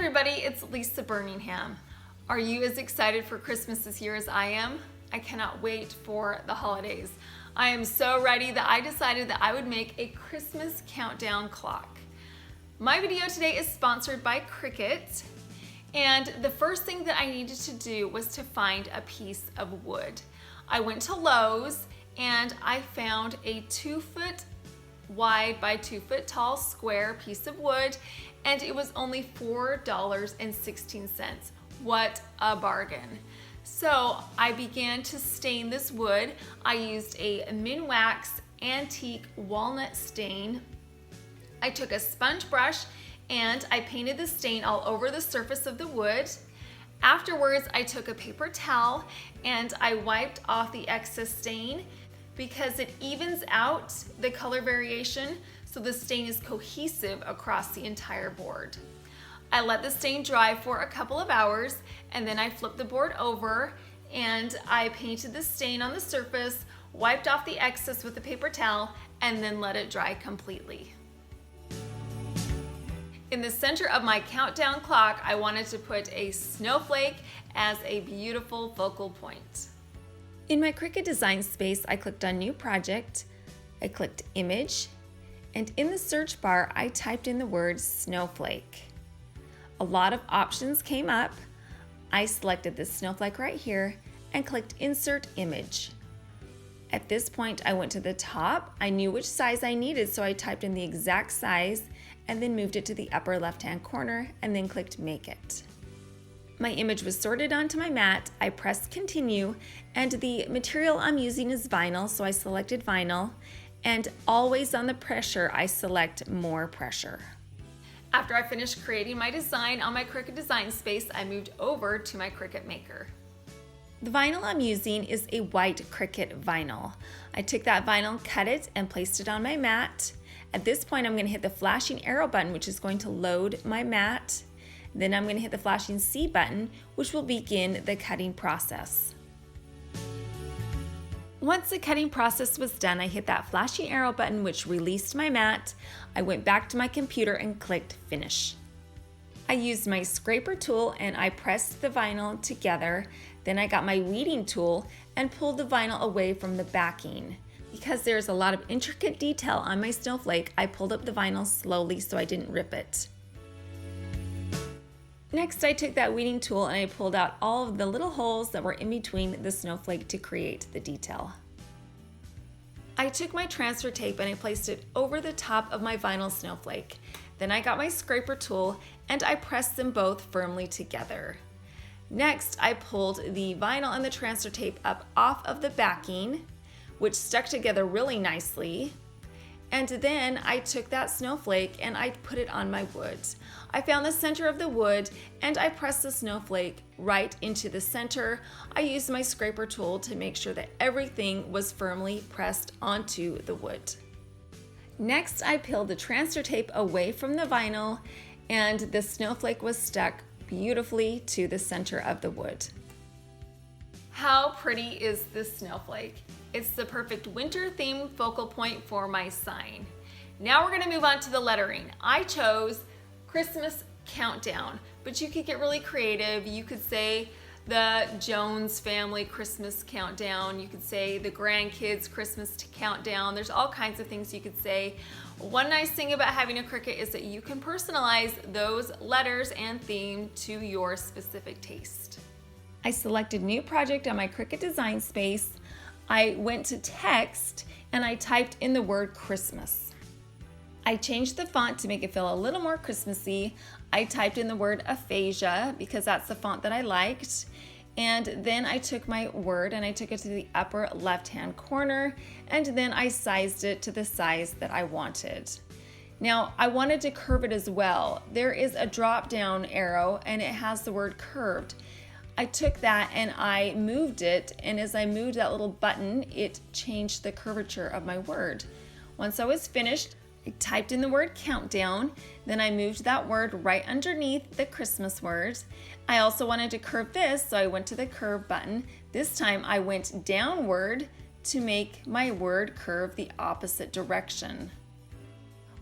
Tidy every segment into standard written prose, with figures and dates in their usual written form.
everybody, it's Lisa Burningham. Are you as excited for Christmas this year as I am? I cannot wait for the holidays. I am so ready that I decided that I would make a Christmas countdown clock. My video today is sponsored by Cricut, and the first thing that I needed to do was to find a piece of wood. I went to Lowe's and I found a 2-foot wide by 2-foot tall square piece of wood, and it was only $4.16. What a bargain. So I began to stain this wood. I used a Minwax antique walnut stain. I took a sponge brush and I painted the stain all over the surface of the wood. Afterwards, I took a paper towel and I wiped off the excess stain because it evens out the color variation so the stain is cohesive across the entire board. I let the stain dry for a couple of hours and then I flipped the board over and I painted the stain on the surface, wiped off the excess with the paper towel, and then let it dry completely. In the center of my countdown clock, I wanted to put a snowflake as a beautiful focal point. In my Cricut design space, I clicked on New Project, I clicked Image, and in the search bar, I typed in the word snowflake. A lot of options came up. I selected this snowflake right here and clicked Insert Image. At this point, I went to the top. I knew which size I needed, so I typed in the exact size and then moved it to the upper left-hand corner and then clicked Make It. My image was sorted onto my mat. I pressed Continue, and the material I'm using is vinyl, so I selected vinyl, and always on the pressure, I select More Pressure. After I finished creating my design on my Cricut design space, I moved over to my Cricut Maker. The vinyl I'm using is a white Cricut vinyl. I took that vinyl, cut it, and placed it on my mat. At this point, I'm going to hit the flashing arrow button, which is going to load my mat. Then I'm going to hit the flashing C button, which will begin the cutting process. Once the cutting process was done, I hit that flashing arrow button, which released my mat. I went back to my computer and clicked Finish. I used my scraper tool and I pressed the vinyl together. Then I got my weeding tool and pulled the vinyl away from the backing. Because there's a lot of intricate detail on my snowflake, I pulled up the vinyl slowly so I didn't rip it. Next, I took that weeding tool and I pulled out all of the little holes that were in between the snowflake to create the detail. I took my transfer tape and I placed it over the top of my vinyl snowflake. Then I got my scraper tool and I pressed them both firmly together. Next, I pulled the vinyl and the transfer tape up off of the backing, which stuck together really nicely. And then I took that snowflake and I put it on my wood. I found the center of the wood and I pressed the snowflake right into the center. I used my scraper tool to make sure that everything was firmly pressed onto the wood. Next, I peeled the transfer tape away from the vinyl and the snowflake was stuck beautifully to the center of the wood. How pretty is this snowflake? It's the perfect winter themed focal point for my sign. Now we're gonna move on to the lettering. I chose Christmas Countdown, but you could get really creative. You could say the Jones family Christmas countdown. You could say the grandkids Christmas countdown. There's all kinds of things you could say. One nice thing about having a Cricut is that you can personalize those letters and theme to your specific taste. I selected New Project on my Cricut design space. I went to Text and I typed in the word Christmas. I changed the font to make it feel a little more Christmassy. I typed in the word aphasia because that's the font that I liked. And then I took my word and I took it to the upper left-hand corner, and then I sized it to the size that I wanted. Now, I wanted to curve it as well. There is a drop-down arrow and it has the word curved. I took that and I moved it, and as I moved that little button, it changed the curvature of my word. Once I was finished, I typed in the word countdown, then I moved that word right underneath the Christmas word. I also wanted to curve this, so I went to the curve button. This time I went downward to make my word curve the opposite direction.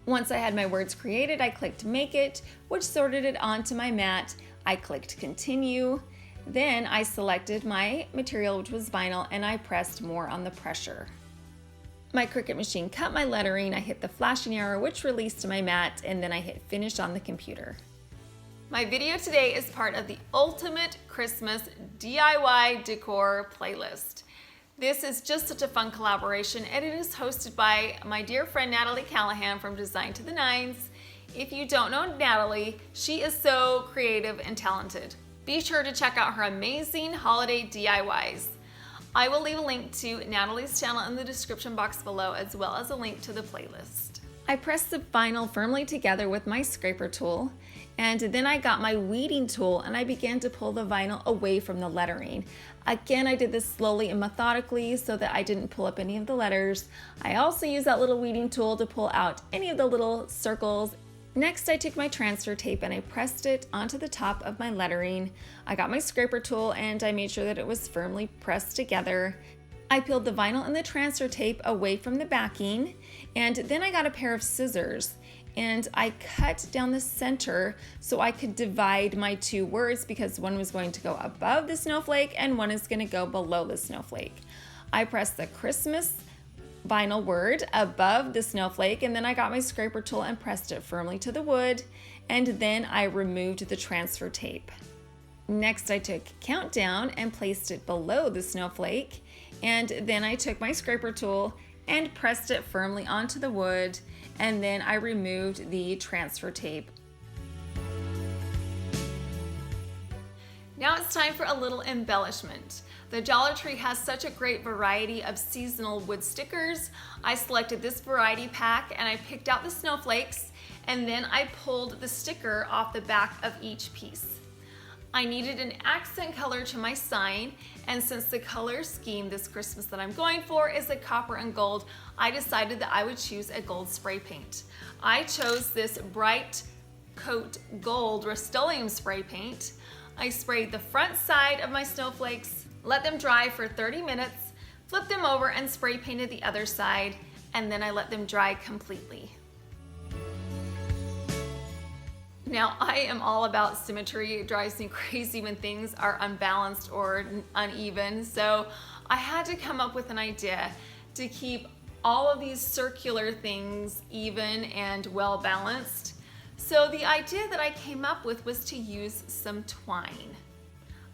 Once I had my words created, I clicked Make It, which sorted it onto my mat. I clicked Continue. Then I selected my material, which was vinyl, and I pressed more on the pressure. My Cricut machine cut my lettering. I hit the flashing arrow, which released my mat, and then I hit Finish on the computer. My video today is part of the Ultimate Christmas DIY Decor playlist. This is just such a fun collaboration, and it is hosted by my dear friend Natalie Callahan from Design to the Nines. If you don't know Natalie, she is so creative and talented. Be sure to check out her amazing holiday DIYs. I will leave a link to Natalie's channel in the description box below, as well as a link to the playlist. I pressed the vinyl firmly together with my scraper tool, and then I got my weeding tool and I began to pull the vinyl away from the lettering. Again, I did this slowly and methodically so that I didn't pull up any of the letters. I also used that little weeding tool to pull out any of the little circles. Next, I took my transfer tape and I pressed it onto the top of my lettering. I got my scraper tool and I made sure that it was firmly pressed together. I peeled the vinyl and the transfer tape away from the backing, and then I got a pair of scissors and I cut down the center so I could divide my two words, because one was going to go above the snowflake and one is going to go below the snowflake. I pressed the Christmas vinyl word above the snowflake, and then I got my scraper tool and pressed it firmly to the wood, and then I removed the transfer tape. Next, I took Countdown and placed it below the snowflake, and then I took my scraper tool and pressed it firmly onto the wood, and then I removed the transfer tape. Now it's time for a little embellishment. The Dollar Tree has such a great variety of seasonal wood stickers. I selected this variety pack and I picked out the snowflakes, and then I pulled the sticker off the back of each piece. I needed an accent color to my sign, and since the color scheme this Christmas that I'm going for is a copper and gold, I decided that I would choose a gold spray paint. I chose this Bright Coat Gold Rust-Oleum spray paint. I sprayed the front side of my snowflakes, let them dry for 30 minutes, flipped them over and spray painted the other side, and then I let them dry completely. Now, I am all about symmetry. It drives me crazy when things are unbalanced or uneven, so I had to come up with an idea to keep all of these circular things even and well balanced. So the idea that I came up with was to use some twine.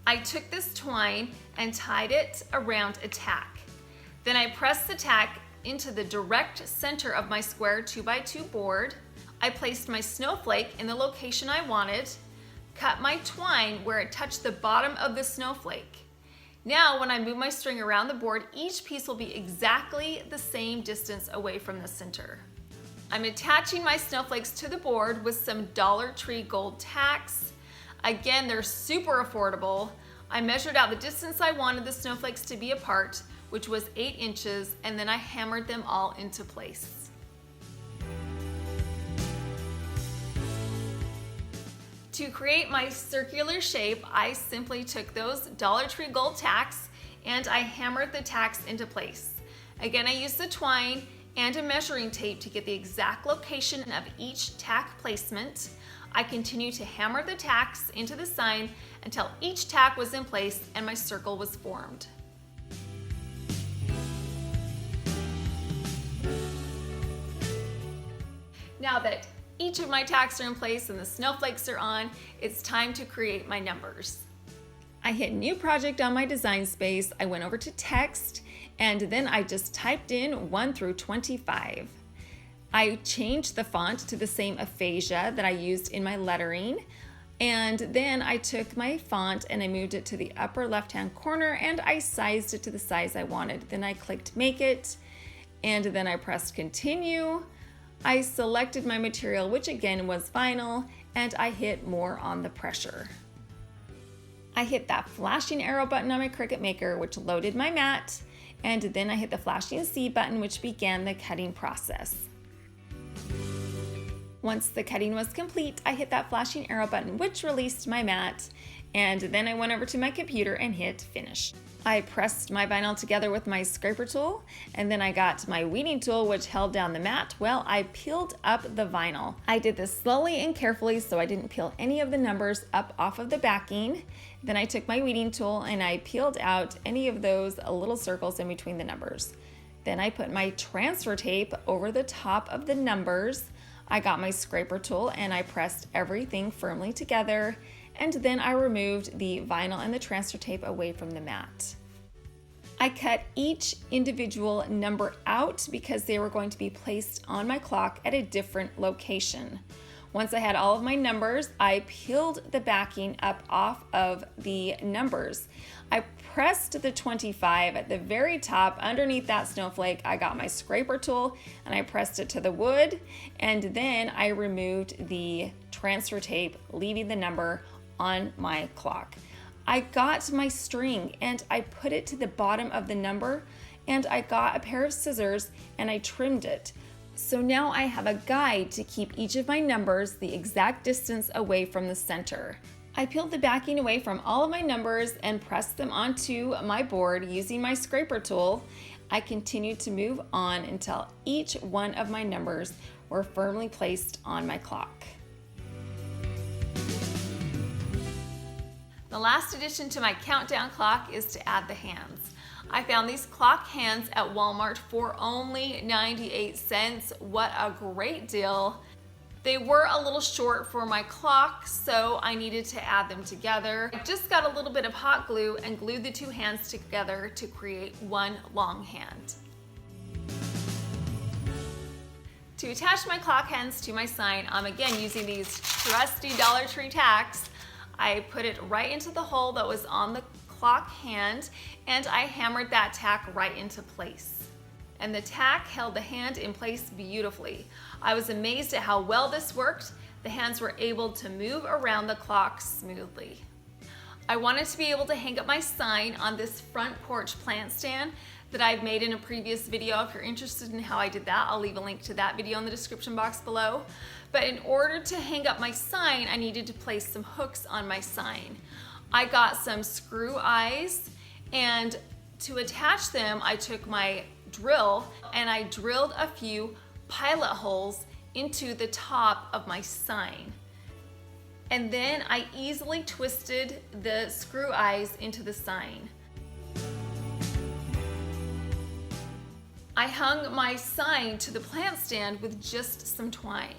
I took this twine and tied it around a tack. Then I pressed the tack into the direct center of my square 2x2 board. I placed my snowflake in the location I wanted, cut my twine where it touched the bottom of the snowflake. Now, when I move my string around the board, each piece will be exactly the same distance away from the center. I'm attaching my snowflakes to the board with some Dollar Tree gold tacks. Again, they're super affordable. I measured out the distance I wanted the snowflakes to be apart, which was 8 inches, and then I hammered them all into place. To create my circular shape, I simply took those Dollar Tree gold tacks and I hammered the tacks into place. Again, I used the twine and a measuring tape to get the exact location of each tack placement. I continued to hammer the tacks into the sign until each tack was in place and my circle was formed. Now that each of my tacks are in place and the snowflakes are on, it's time to create my numbers. I hit New Project on my design space. I went over to Text, and then I just typed in 1 through 25. I changed the font to the same aphasia that I used in my lettering, and then I took my font and I moved it to the upper left-hand corner and I sized it to the size I wanted. Then I clicked Make It, and then I pressed Continue. I selected my material, which again was vinyl, and I hit More on the pressure. I hit that flashing arrow button on my Cricut Maker, which loaded my mat, and then I hit the flashing C button, which began the cutting process. Once the cutting was complete, I hit that flashing arrow button, which released my mat, And then I went over to my computer and hit finish. I pressed my vinyl together with my scraper tool, and then I got my weeding tool, which held down the mat. Well, I peeled up the vinyl. I did this slowly and carefully so I didn't peel any of the numbers up off of the backing. Then I took my weeding tool and I peeled out any of those little circles in between the numbers. Then I put my transfer tape over the top of the numbers. I got my scraper tool and I pressed everything firmly together, and then I removed the vinyl and the transfer tape away from the mat. I cut each individual number out because they were going to be placed on my clock at a different location. Once I had all of my numbers, I peeled the backing up off of the numbers. I pressed the 25 at the very top underneath that snowflake. I got my scraper tool and I pressed it to the wood, and then I removed the transfer tape, leaving the number on my clock. I got my string and I put it to the bottom of the number, and I got a pair of scissors and I trimmed it. So now I have a guide to keep each of my numbers the exact distance away from the center. I peeled the backing away from all of my numbers and pressed them onto my board using my scraper tool. I continued to move on until each one of my numbers were firmly placed on my clock. The last addition to my countdown clock is to add the hands. I found these clock hands at Walmart for only 98 cents. What a great deal. They were a little short for my clock, so I needed to add them together. I just got a little bit of hot glue and glued the two hands together to create one long hand. To attach my clock hands to my sign, I'm again using these trusty Dollar Tree tacks. I put it right into the hole that was on the clock hand, and I hammered that tack right into place. And the tack held the hand in place beautifully. I was amazed at how well this worked. The hands were able to move around the clock smoothly. I wanted to be able to hang up my sign on this front porch plant stand that I've made in a previous video. If you're interested in how I did that, I'll leave a link to that video in the description box below. But in order to hang up my sign, I needed to place some hooks on my sign. I got some screw eyes, and to attach them, I took my drill and I drilled a few pilot holes into the top of my sign. And then I easily twisted the screw eyes into the sign. I hung my sign to the plant stand with just some twine.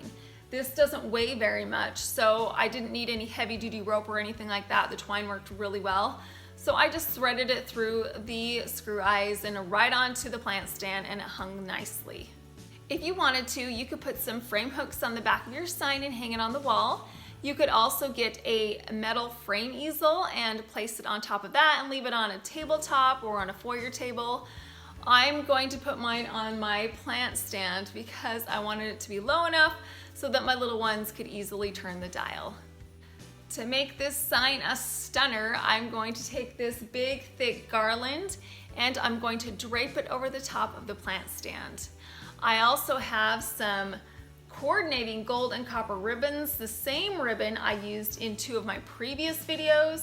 This doesn't weigh very much, so I didn't need any heavy duty rope or anything like that. The twine worked really well. So I just threaded it through the screw eyes and right onto the plant stand, and it hung nicely. If you wanted to, you could put some frame hooks on the back of your sign and hang it on the wall. You could also get a metal frame easel and place it on top of that and leave it on a tabletop or on a foyer table. I'm going to put mine on my plant stand because I wanted it to be low enough so that my little ones could easily turn the dial. To make this sign a stunner, I'm going to take this big thick garland and I'm going to drape it over the top of the plant stand. I also have some coordinating gold and copper ribbons, the same ribbon I used in two of my previous videos.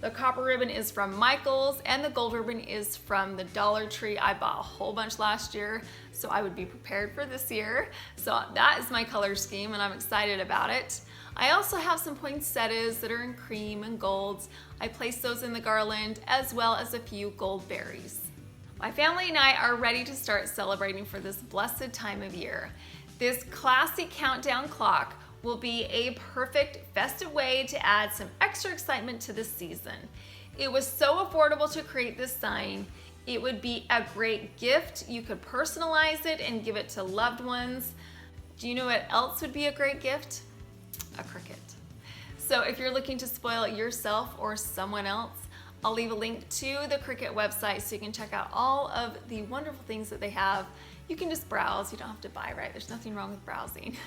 The copper ribbon is from Michael's and the gold ribbon is from the Dollar Tree. I bought a whole bunch last year, so I would be prepared for this year. So that is my color scheme and I'm excited about it. I also have some poinsettias that are in cream and golds. I placed those in the garland as well as a few gold berries. My family and I are ready to start celebrating for this blessed time of year. This classy countdown clock will be a perfect festive way to add some extra excitement to the season. It was so affordable to create this sign. It would be a great gift. You could personalize it and give it to loved ones. Do you know what else would be a great gift? A Cricut. So if you're looking to spoil it yourself or someone else, I'll leave a link to the Cricut website so you can check out all of the wonderful things that they have. You can just browse, you don't have to buy, right? There's nothing wrong with browsing.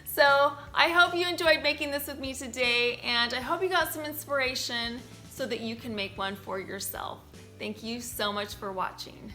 So I hope you enjoyed making this with me today, and I hope you got some inspiration so that you can make one for yourself. Thank you so much for watching.